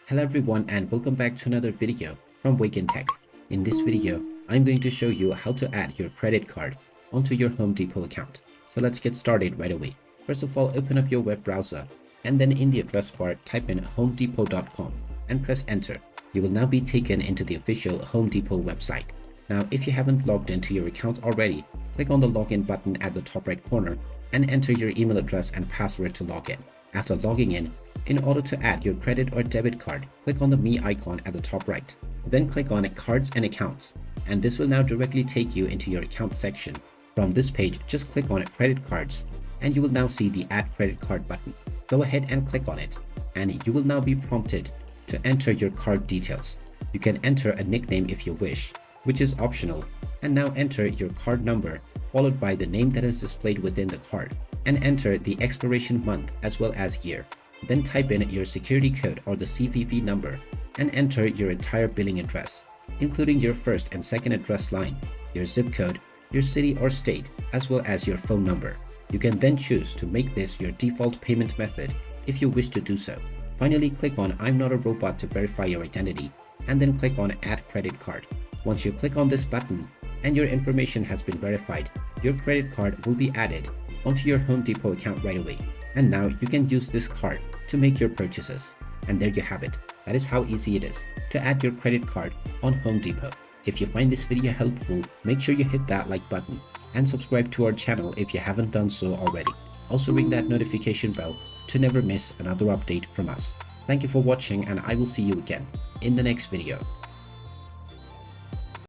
Hello everyone and welcome back to another video from Wake&Tech. In this video, I'm going to show you how to add your credit card onto your Home Depot account. So let's get started right away. First of all, open up your web browser and then in the address bar type in homedepot.com and press enter. You will now be taken into the official Home Depot website. Now, if you haven't logged into your account already, click on the login button at the top right corner and enter your email address and password to log in. After logging in order to add your credit or debit card, click on the Me icon at the top right. Then click on Cards and Accounts, and this will now directly take you into your account section. From this page, just click on Credit Cards, and you will now see the Add Credit Card button. Go ahead and click on it, and you will now be prompted to enter your card details. You can enter a nickname if you wish, which is optional, and now enter your card number followed by the name that is displayed within the card, and enter the expiration month as well as year. Then type in your security code or the CVV number and enter your entire billing address, including your first and second address line, your zip code, your city or state, as well as your phone number. You can then choose to make this your default payment method if you wish to do so. Finally, click on I'm not a robot to verify your identity, and then click on Add Credit Card. Once you click on this button and your information has been verified, your credit card will be added onto your Home Depot account right away. And now you can use this card to make your purchases. And there you have it. That is how easy it is to add your credit card on Home Depot. If you find this video helpful, make sure you hit that like button and subscribe to our channel if you haven't done so already. Also ring that notification bell to never miss another update from us. Thank you for watching and I will see you again in the next video.